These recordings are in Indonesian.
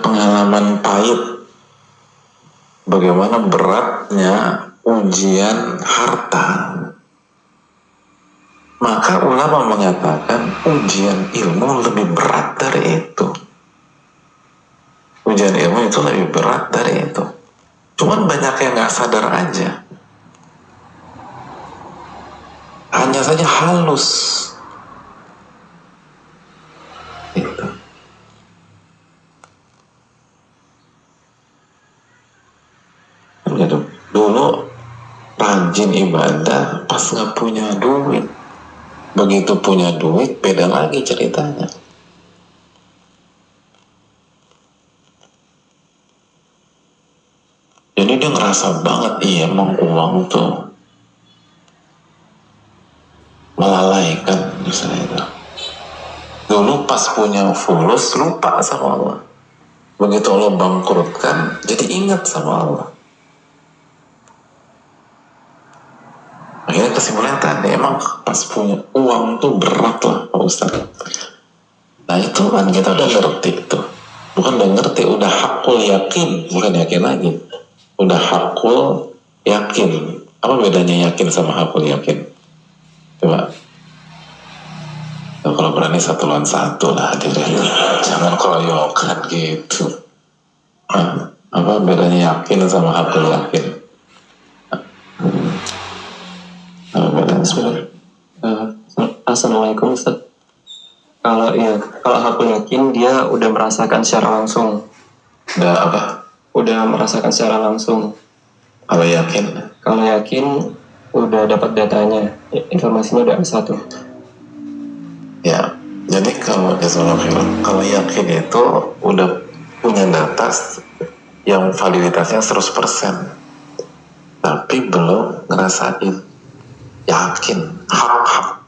pengalaman pahit bagaimana beratnya ujian harta, maka ulama mengatakan ujian ilmu lebih berat dari itu. Ujian ilmu itu lebih berat dari itu. Cuman banyak yang nggak sadar aja. Hanya saja halus. Itu. Dulu rajin ibadah pas nggak punya duit. Begitu punya duit beda lagi ceritanya. Jadi dia ngerasa banget iya emang uang tuh melalaikan misalnya itu. Dulu pas punya fulus lupa sama Allah. Begitu Allah bangkrutkan jadi ingat sama Allah. Akhirnya kesimpulannya tadi emang pas punya uang tuh berat lah Pak Ustadz. Nah itu kan kita udah ngerti tuh. Bukan udah ngerti, udah hakul yakin. Bukan yakin lagi. Udah hakul yakin. Apa bedanya yakin sama hakul yakin? Coba. Nah, kalau berani satu lawan satu lah hadirin. Jangan keroyokan gitu. Apa bedanya yakin sama hakul yakin? Assalamualaikum Ustaz. Kalau hakul yakin dia udah merasakan secara langsung. Udah apa? Udah merasakan secara langsung. Kalau yakin? Kalau yakin udah dapat datanya, informasinya udah satu. Ya, jadi kalau yakin itu udah punya data yang validitasnya 100%, tapi belum ngerasain. Yakin, hak,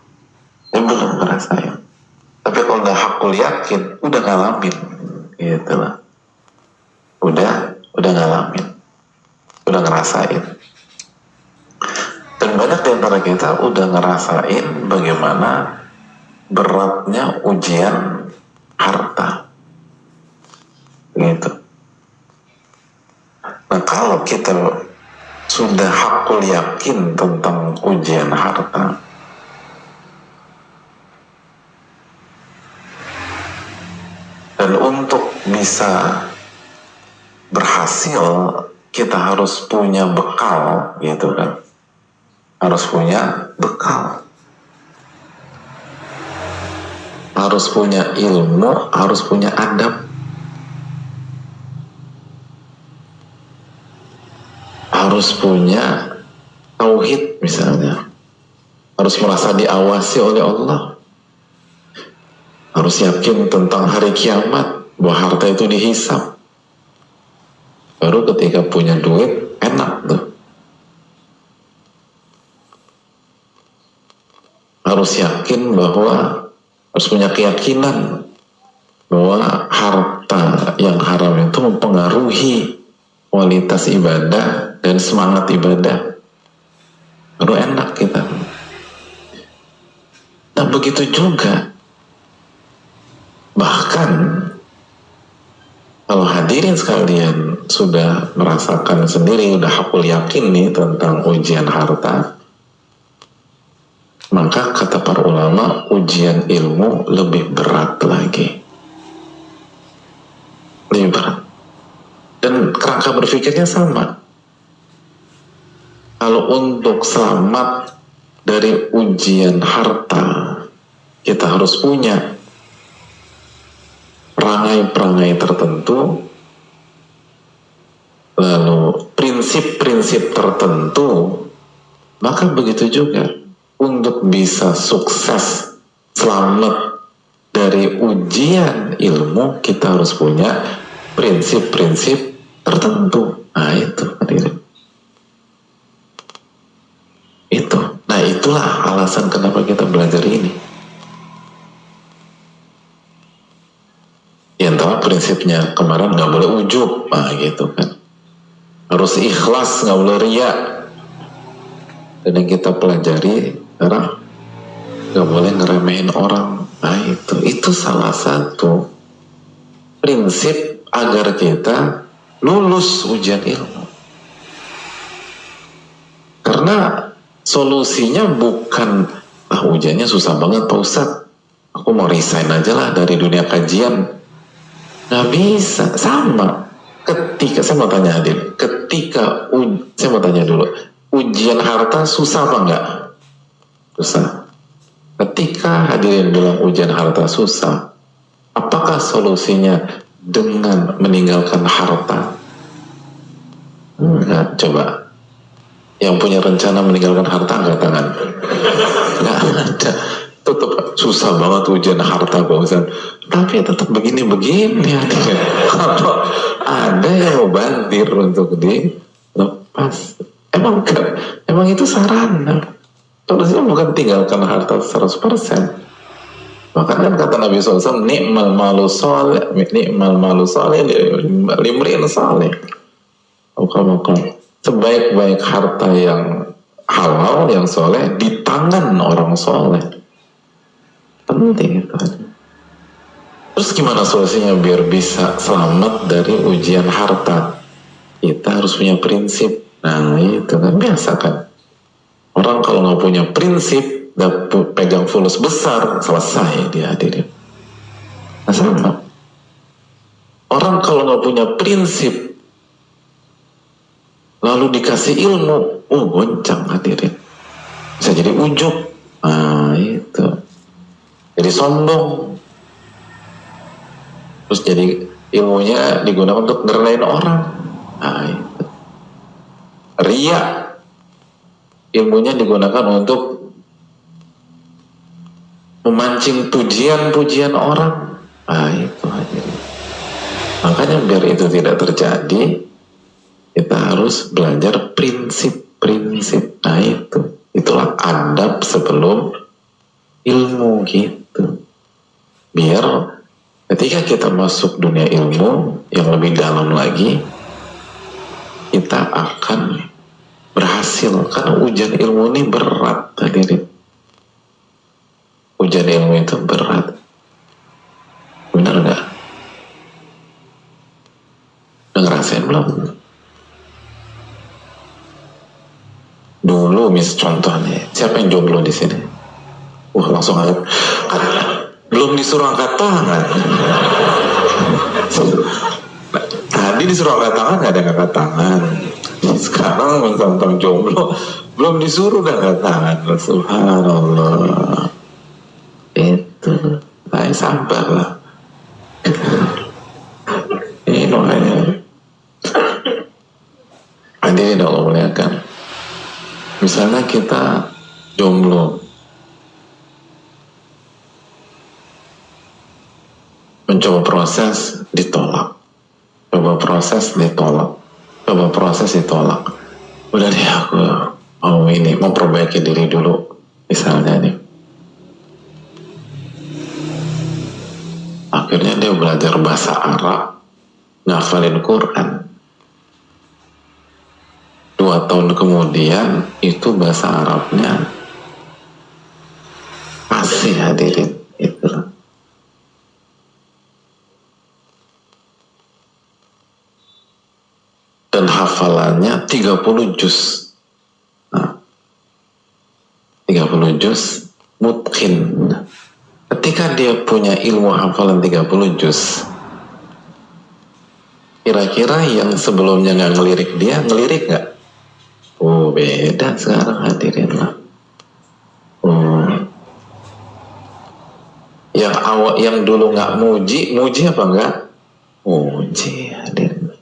dia belum ngerasain. Tapi kalau udah hakul yakin, udah ngalamin, gitu lah. Udah ngalamin, udah ngerasain. Dan banyak di antara kita udah ngerasain bagaimana beratnya ujian harta, gitu. Nah kalau kita sudah hakul yakin tentang ujian harta, dan untuk bisa berhasil kita harus punya bekal, gitu kan, harus punya bekal, harus punya ilmu, harus punya adab, harus punya tauhid misalnya, harus merasa diawasi oleh Allah, harus yakin tentang hari kiamat, bahwa harta itu dihisap. Baru ketika punya duit enak tuh. Harus yakin bahwa, harus punya keyakinan bahwa harta yang haram itu mempengaruhi kualitas ibadah dan semangat ibadah. Baru enak kita. Nah begitu juga, bahkan kalau hadirin sekalian sudah merasakan sendiri, udah hakul yakin nih tentang ujian harta, maka kata para ulama ujian ilmu lebih berat lagi, lebih berat. Dan kerangka berpikirnya sama. Kalau untuk selamat dari ujian harta, kita harus punya perangai-perangai tertentu, lalu prinsip-prinsip tertentu. Maka begitu juga untuk bisa sukses selamat dari ujian ilmu, kita harus punya prinsip-prinsip tertentu. Nah itu hadirin, itu. Nah itulah alasan kenapa kita belajar ini. Yang tahu prinsipnya kemarin nggak boleh ujub, gitu kan. Harus ikhlas, nggak boleh riya. Dan yang kita pelajari sekarang nggak boleh ngeremehin orang. Nah itu salah satu prinsip agar kita lulus ujian ilmu. Karena solusinya bukan ujiannya susah banget Pak Ustadz, aku mau resign aja lah dari dunia kajian. Nggak bisa. Sama ketika, saya mau tanya Adil, saya mau tanya dulu, ujian harta susah apa enggak? Susah. Ketika hadirin bilang ujian harta susah, apakah solusinya dengan meninggalkan harta? Enggak. Coba yang punya rencana meninggalkan harta angkat tangan. Enggak ada. Tetap susah banget ujian harta Pak Ustaz, tapi tetap begini-begini. Kalau ada yang mau bandir untuk dilepas, emang itu sarana. Solusinya bukan tinggalkan harta 100%. Makanya kata Nabi SAW, ni'mal malu soleh limri'in soleh. Sebaik-baik harta yang halal, yang soleh di tangan orang soleh. Penting itu. Terus gimana solusinya biar bisa selamat dari ujian harta? Kita harus punya prinsip. Nah itu kan biasa kan. Orang kalau nggak punya prinsip, pegang fulus besar, selesai dia hadirin. Nah sama. Orang kalau nggak punya prinsip, lalu dikasih ilmu, goncang hadirin. Bisa jadi ujub. Nah itu. Jadi sombong. Terus jadi ilmunya digunakan untuk ngerelain orang. Nah itu. Ria. Ilmunya digunakan untuk memancing pujian-pujian orang. Nah itu hadirin. Makanya biar itu tidak terjadi, kita harus belajar prinsip-prinsip. Nah itu. Itulah adab sebelum ilmu gitu. Biar ketika kita masuk dunia ilmu yang lebih dalam lagi, kita akan berhasil. Karena ujian ilmu ini berat hadirin. Ujian ilmu itu berat. Benar gak? Udah ngerasain belum? Dulu contohnya, siapa yang jomblo di sini? Langsung angkat. Belum disuruh angkat tangan. Tadi disuruh angkat tangan, gak ada yang angkat tangan. Sekarang tentang jomblo belum disuruh udah angkat tangan. Subhanallah. Itu saya sabar lah. Ini makanya hadirin Allah muliakan. Misalnya kita jomblo, mencoba proses ditolak, coba proses ditolak, udah deh aku mau perbaiki diri dulu misalnya nih. Akhirnya dia belajar bahasa Arab, ngafalin Quran. 2 tahun kemudian itu bahasa Arabnya pasti hadirin itu. Dan hafalannya 30 juz. Nah, 30 juz mutqin. Ketika dia punya ilmu hafalan 30 juz, kira-kira yang sebelumnya nggak ngelirik dia, ngelirik nggak? Beda sekarang hadirin lah. Yang dulu nggak muji apa enggak? Muji hadirin.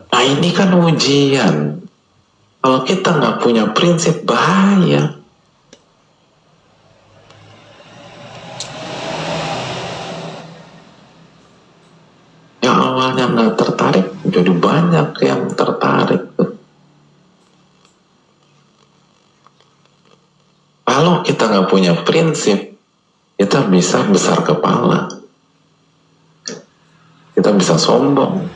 Nah ini kan ujian. Kalau kita nggak punya prinsip, bahaya. Yang awalnya nggak tertarik, jadi banyak yang tertarik. Kalau kita nggak punya prinsip, kita bisa besar kepala, kita bisa sombong,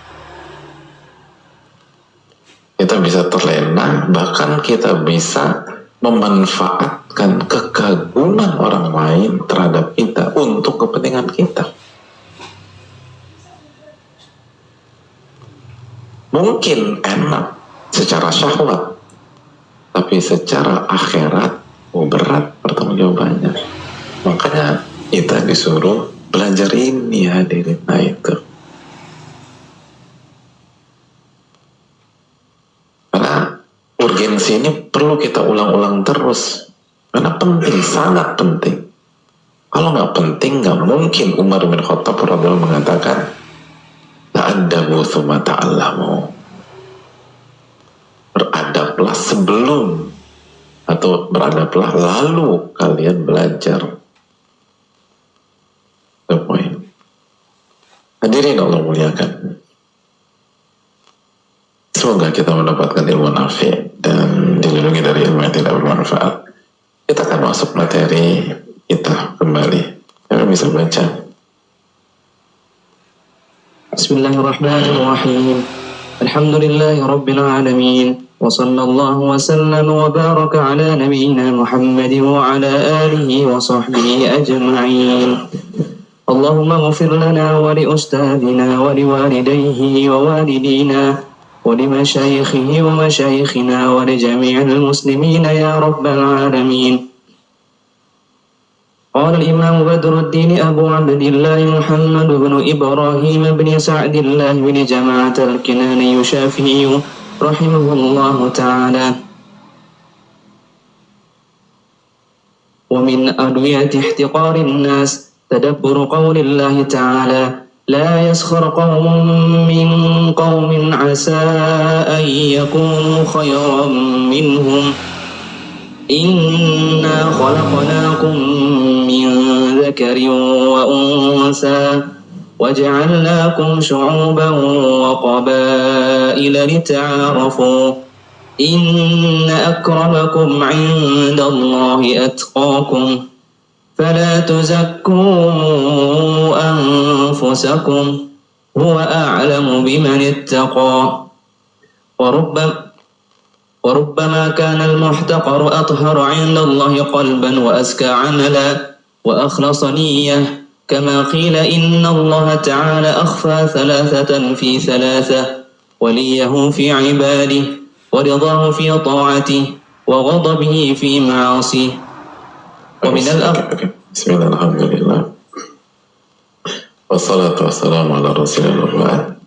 kita bisa terlena, bahkan kita bisa memanfaatkan kekaguman orang lain terhadap kita untuk kepentingan kita. mungkin enak secara syahwat, tapi secara akhirat berat pertanggungjawabannya. Makanya kita disuruh belajar ini, hadirin. Nah itu, karena urgensi ini perlu kita ulang-ulang terus, karena penting, sangat penting. Kalau nggak penting, nggak mungkin Umar bin Khattab radhiyallahu mengatakan ta'addabu tsumma ta'allamu, beradablah sebelum, atau beradablah lalu kalian belajar. The point. Hadirin Allah muliakan, semoga kita mendapatkan ilmu nafi dan dilindungi dari ilmu yang tidak bermanfaat. Kita akan masuk materi kita kembali. Kita bisa baca. Bismillahirrahmanirrahim. Alhamdulillahi Rabbil Alamin. Wa sallallahu wa sallam wa baraka ala nabiyyina Muhammad wa ala alihi wa sahbihi ajma'in. Allahumma ghfir lana wa li ustadina wa li walidayhi wa walidina ولمشايخه ومشايخنا ولجميع المسلمين يا رب العالمين. قال الإمام بدر الدين أبو عبد الله محمد بن إبراهيم بن سعد الله بن جماعة الكناني الشافعي رحمه الله تعالى: ومن أدوية احتقار الناس تدبر قول الله تعالى: لا يسخر قوم من قوم عسى أن يكونوا خيرا منهم إنا خلقناكم من ذكر وأنثى وجعلناكم شعوبا وقبائل لتعارفوا إن أكرمكم عند الله أتقاكم فلا تزكوا أنفسكم هو أعلم بمن اتقى. وربما كان المحتقر أطهر عند الله قلبا وأزكى عملا وأخلص نية، كما قيل إن الله تعالى أخفى ثلاثة في ثلاثة: وليه في عباده ورضاه في طاعته وغضبه في معاصيه. ومن Bismillah, alhamdulillah, wassalatu wassalamu ala rasulillah.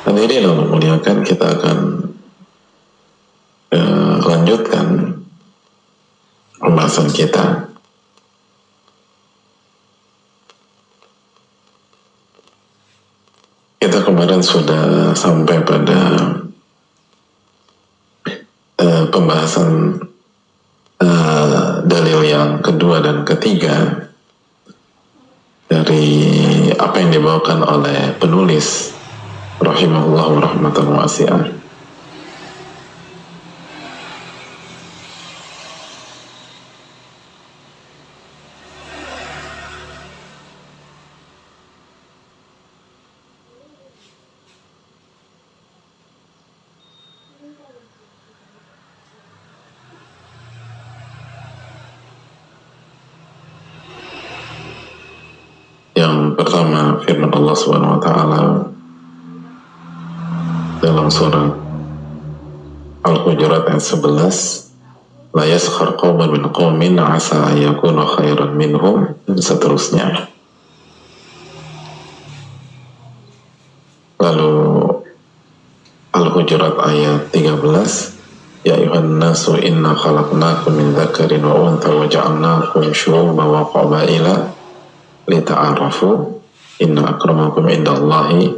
Hadirin yang memuliakan, kita akan lanjutkan pembahasan kita. Kita kemarin sudah sampai pada pembahasan dalil yang kedua dan ketiga dari apa yang dibawakan oleh penulis rahimahullah wa rahmatan wasi'ah. Yang pertama, firman Allah Subhanahu wa taala dalam surah Al-Hujurat ayat 11, la yaskhar qauman min qaumin asa yakunu khairan minhum, dan seterusnya. Lalu Al-Hujurat ayat 13, ya ayuhan nasu inna khalaqnakum min dzakarin wa untha wa ja'alnakum syu'uban wa qabaila lita'arafu inna akramakum indallahi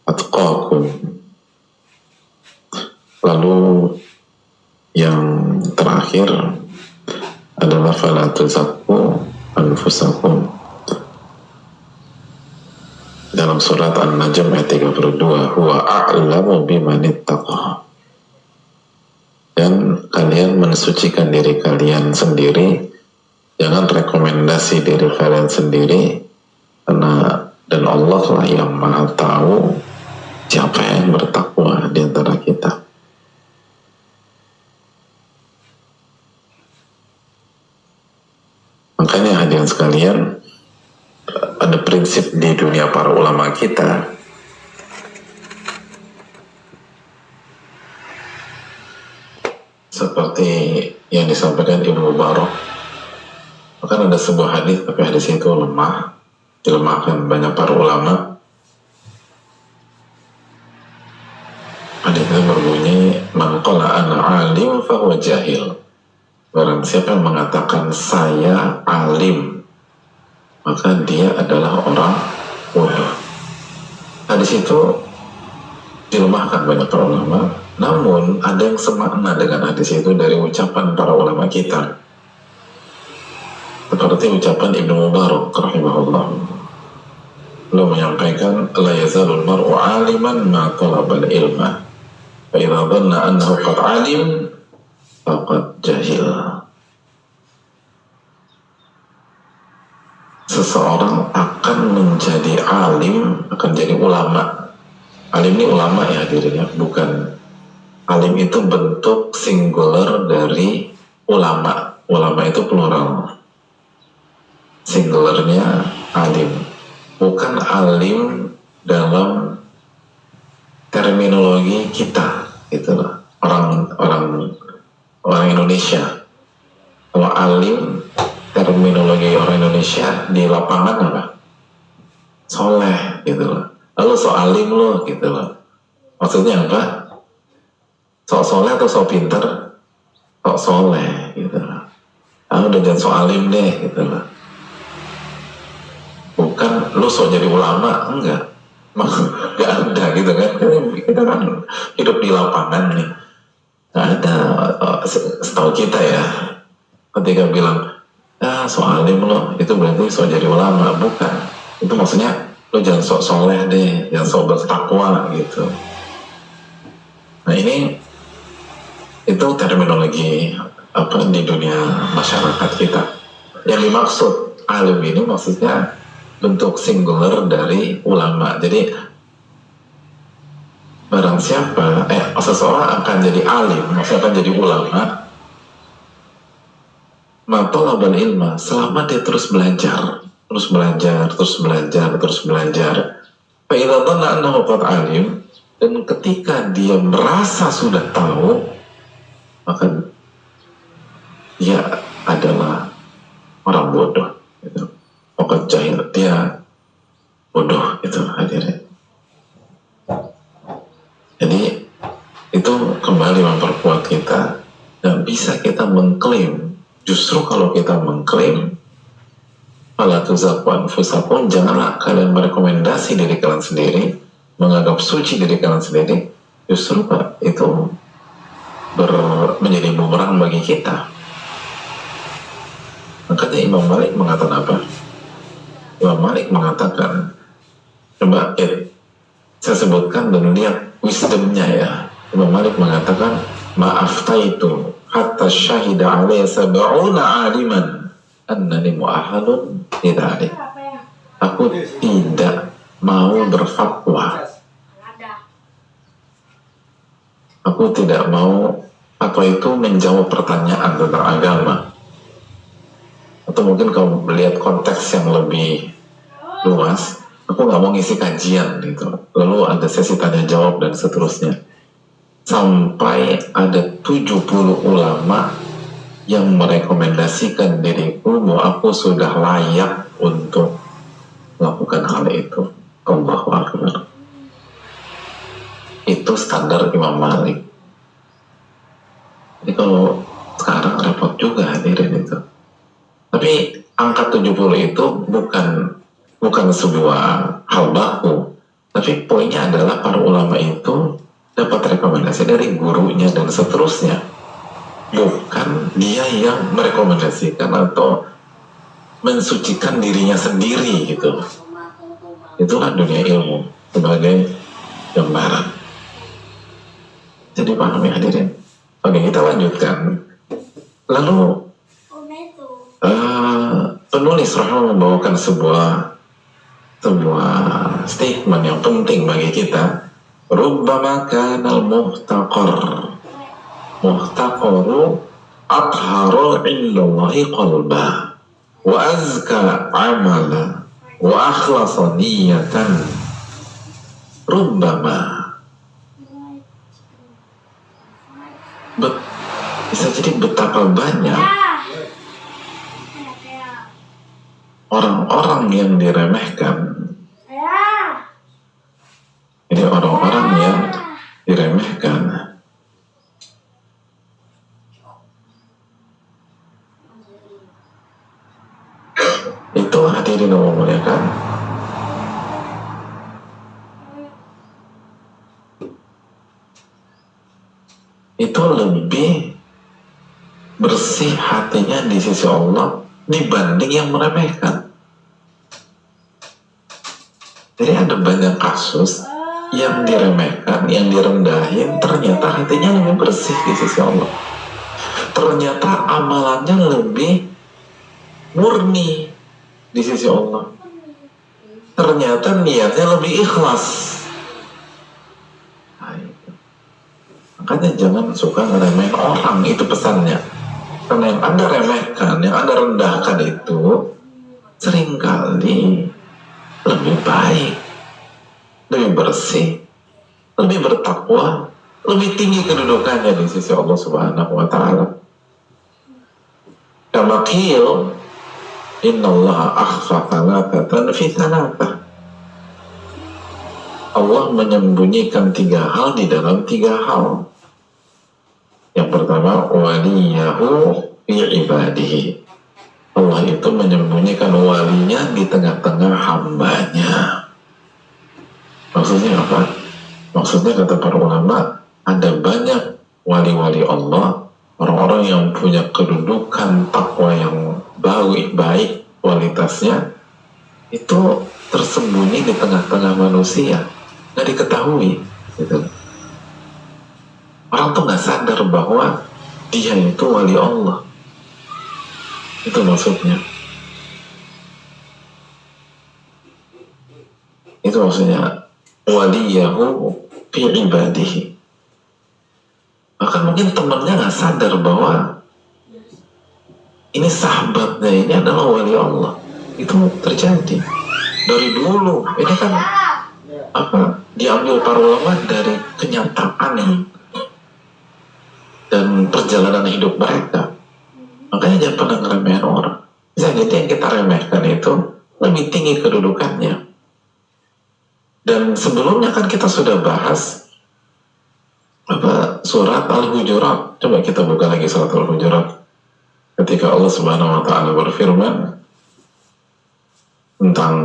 atqakum. Lalu yang terakhir adalah fala tuzakku anfusakum dalam surat An-Najm ayat 32, huwa a'lamu biman ittaqa. Dan kalian mensucikan diri kalian sendiri, jangan rekomendasi diri kalian sendiri, karena dan Allah lah yang maha tahu siapa yang bertakwa di antara kita. Makanya hadirin sekalian, ada prinsip di dunia para ulama kita, seperti yang disampaikan Ibnu Mubarak. Bahkan ada sebuah hadis, tapi hadis itu lemah, dilemahkan banyak para ulama. Hadis itu berbunyi, man qala ana alim fahuwa jahil. Barang siapa yang mengatakan saya alim, maka dia adalah orang bodoh. Hadis itu dilemahkan banyak para ulama. Namun ada yang semakna dengan hadis itu dari ucapan para ulama kita, seperti ucapan Ibnu Mubarak rahimahullah. Beliau menyampaikan, la yazalul mar'u aliman ma talabal ilma, fa idza dhanna annahu qad alim faqad jahil. Seseorang akan menjadi alim, akan jadi ulama. Alim ini ulama ya hadirin, bukan alim itu bentuk singular dari ulama. Ulama itu plural, singularnya alim, bukan alim dalam terminologi kita, gitu loh, orang Indonesia. Kalau alim terminologi orang Indonesia di lapangan apa? Soleh, gitu loh. Lalu so alim lo, gitu loh. Maksudnya apa? Sok soleh atau sok pinter? Sok soleh, gitu loh. Udah jangan sok alim deh, gitu loh. Bukan lu sok jadi ulama, enggak. Gak ada gitu kan. Kita kan hidup di lapangan nih. Gak ada, setahu kita ya, ketika bilang sok alim lo, itu berarti sok jadi ulama. Bukan. Itu maksudnya lo jangan sok soleh deh, jangan sok bertakwa gitu. Nah ini itu terminologi apa di dunia masyarakat kita. Yang dimaksud alim ini maksudnya bentuk singular dari ulama. Jadi barang siapa seseorang akan jadi alim, maksudnya akan jadi ulama, matolabal ilma, selama dia terus belajar. Fa idza dhanna annahu qad alim, dan ketika dia merasa sudah tahu, maka dia adalah orang bodoh, gitu. Pokok jahil, dia bodoh, itu hadirin. Jadi itu kembali memperkuat kita, dan bisa kita mengklaim. Justru kalau kita mengklaim, fala tuzakku anfusakum, janganlah kalian merekomendasi diri kalian sendiri, menganggap suci diri kalian sendiri. Justru Pak, itu menjadi bumerang bagi kita. Makanya Imam Malik mengatakan apa? Imam Malik mengatakan, coba saya sebutkan dan lihat wisdomnya ya. Imam Malik mengatakan, ma'aftaitu hatta syahida alaiya sab'una aliman annani mu'ahalun lidhalik. Aku tidak mau berfatwa, aku tidak mau apa itu menjawab pertanyaan tentang agama. Atau mungkin kalau melihat konteks yang lebih luas, aku nggak mau ngisi kajian gitu, lalu ada sesi tanya jawab dan seterusnya, sampai ada 70 ulama yang merekomendasikan diriku bahwa aku sudah layak untuk melakukan hal itu. Allahu Akbar. Itu standar Imam Malik. Jadi kalau sekarang repot juga hadirin itu. Tapi angka 70 itu bukan sebuah hal baku, tapi poinnya adalah para ulama itu dapat rekomendasi dari gurunya dan seterusnya, bukan dia yang merekomendasikan atau mensucikan dirinya sendiri gitu. Itulah dunia ilmu sebagai gambaran. Jadi paham ya hadirin. Oke, kita lanjutkan. Lalu penulis rahimahullah membawakan sebuah statement yang penting bagi kita. Rubbama kanal muhtaqaru atharu illallahi qalba. wa azka amala wa akhlasa niyatan rubbama bisa jadi betapa banyak orang-orang yang diremehkan. Jadi orang-orang yang diremehkan itu, hadirin Allah muliakan, itu lebih bersih hatinya di sisi Allah dibanding yang meremehkan. Jadi ada banyak kasus yang diremehkan, yang direndahin, ternyata hatinya lebih bersih di sisi Allah. Ternyata amalannya lebih murni di sisi Allah. Ternyata niatnya lebih ikhlas. Nah, itu. Makanya jangan suka ngeremehin orang, itu pesannya. Karena yang Anda remehkan, yang Anda rendahkan itu seringkali lebih baik, lebih bersih, lebih bertakwa, lebih tinggi kedudukannya di sisi Allah Subhanahu wa Ta'ala. Kama qil, innallaha akhfa thalathatan fi thalathah. Allah menyembunyikan 3 hal di dalam 3 hal. Yang pertama, waliyahu fi ibadihi. Allah itu menyembunyikan walinya di tengah-tengah hambanya. Maksudnya apa? Maksudnya kata para ulama, ada banyak wali-wali Allah, orang-orang yang punya kedudukan takwa yang baik kualitasnya, itu tersembunyi di tengah-tengah manusia, nggak diketahui gitu. Orang tuh nggak sadar bahwa dia itu wali Allah. Itu maksudnya. Itu maksudnya waliyahu fi ibadihi. Bahkan mungkin temannya nggak sadar bahwa ini sahabatnya ini adalah wali Allah. Itu terjadi dari dulu. Ini kan diambil para ulama dari kenyataan dan perjalanan hidup mereka. Makanya jangan pernah ngeremehin orang. Bisa jadi yang kita remehkan itu lebih tinggi kedudukannya. Dan sebelumnya kan kita sudah bahas surat Al-Hujurat. Coba kita buka lagi surat Al-Hujurat. Ketika Allah Subhanahu wa Ta'ala berfirman tentang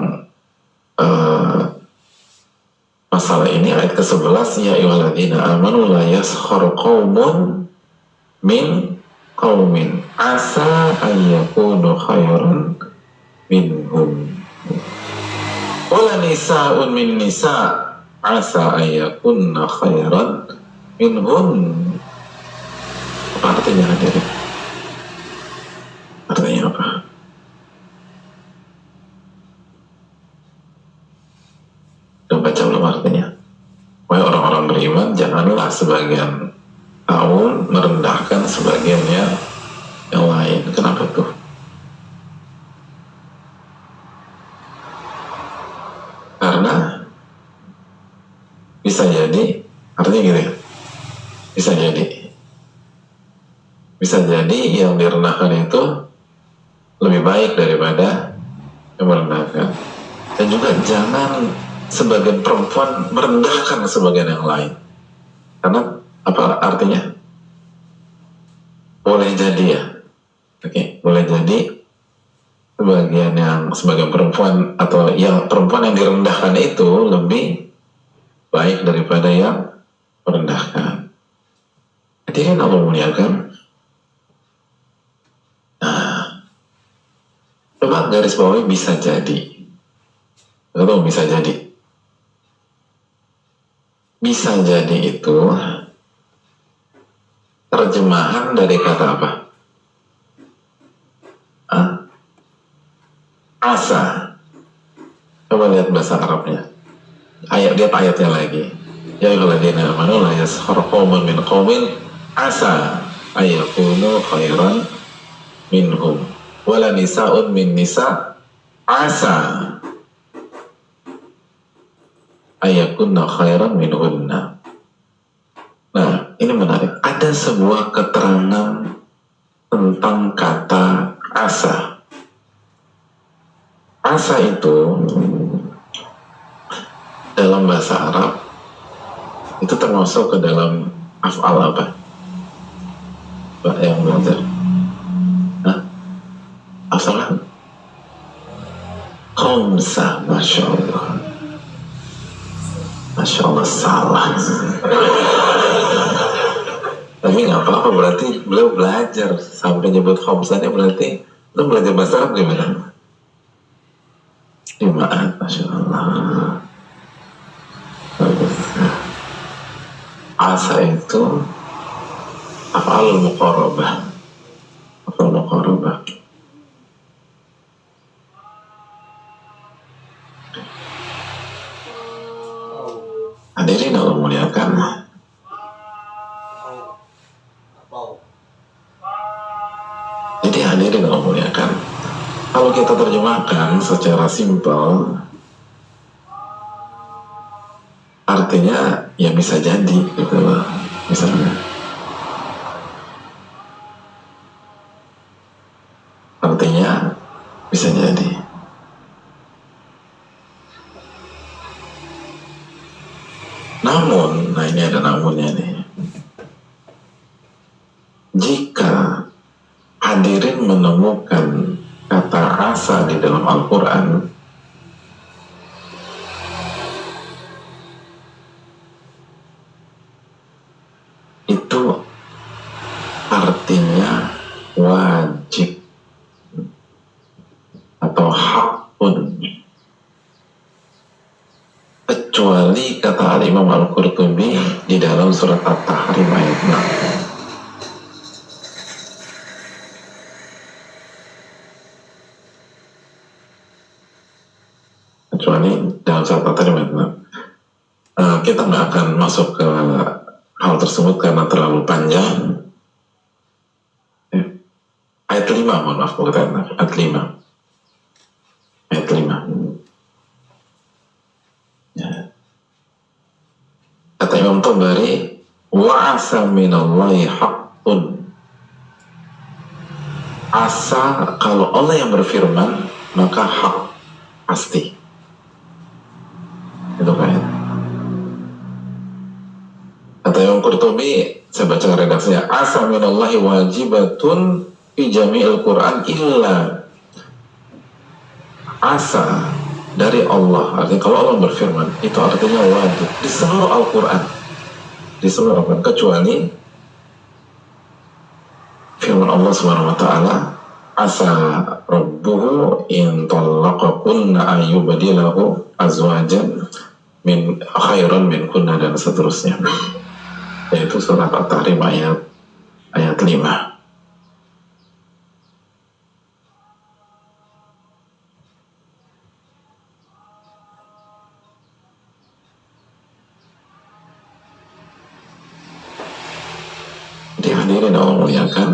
masalah ini, ayat ke-11, ya ayyuhalladzina amanu la yaskhar qaumun min qaumin asa ayyakunu khairan minhum wala nisa'un min nisa' asa ayyakunna khairan minhum. Apa artinya hadirin? Artinya apa? Udah baca belum artinya? Wahai orang-orang beriman, janganlah sebagian kaum merendahkan sebagian yang lain. Kenapa tuh? Karena bisa jadi, artinya gini, bisa jadi yang direndahkan itu lebih baik daripada yang merendahkan. Dan juga jangan sebagian perempuan merendahkan sebagian yang lain. Karena apa artinya? Boleh jadi ya. Oke, boleh jadi sebagian perempuan atau yang perempuan yang direndahkan itu lebih baik daripada yang merendahkan. Hadirin Allah muliakan. Nah, coba garis bawahi bisa jadi. Atau bisa jadi. Bisa jadi itu terjemahan dari kata apa? Asa. Coba lihat bahasa Arabnya. Lihat ayatnya lagi. Ya ayyuhalladzina amanu la yaskhar qaumun min qaumin asa ayyakunu khairan minhum. wala nisa'un min nisa asa ayakunna khairan minhunna. Nah, ini menarik. Ada sebuah keterangan tentang kata asa. Asa itu dalam bahasa Arab itu termasuk ke dalam af'al apa? Pak yang belajar? Hah? Asalan? Khamsa, Masya Allah. Masya Allah, salah. Tapi nggak apa-apa, berarti beliau belajar sampai nyebut khamsanya, berarti lu belajar bahasa Arab gimana? 5, Masya Allah. Asa itu af'alul muqarabah. Af'alul muqarabah. Hadirin Allah muliakan. Jadi hadirin Allah muliakan. Kalau kita terjemahkan secara simpel, artinya ya bisa jadi gitu loh, misalnya artinya bisa jadi. Namun, nah ini ada namunnya nih, jika hadirin menemukan kata asa di dalam Al-Quran, itu artinya wajib atau hakun, kecuali kata Imam Al-Qurtubi di dalam surat At-Tahrim ayat 6. Kecuali dalam surat At-Tahrim ayat 6. Kita nggak akan masuk ke hal tersebut karena terlalu panjang. Ayat 5, mohon maaf, ayat 5. Ayat 5. Ya. Kata Imam Tabari, wa'asa minallahi haqqun. Asa, kalau Allah yang berfirman, maka hak, pasti. Itu kan. Kata Imam Qurtubi, saya baca redaksinya, asa minallahi wajibatun fi jami'il Qur'an illa. Asa dari Allah, artinya kalau Allah berfirman, itu artinya wajib di seluruh Al-Quran, di seluruh Al-Quran, kecuali firman Allah Subhanahu Wa Taala, asa rabbuhu in talaqakunna ayyubadilahu azwajan min khairan min kunna, dan seterusnya. Yaitu surat At-Tahrim ayat 5. Hadirin Allah muliakan,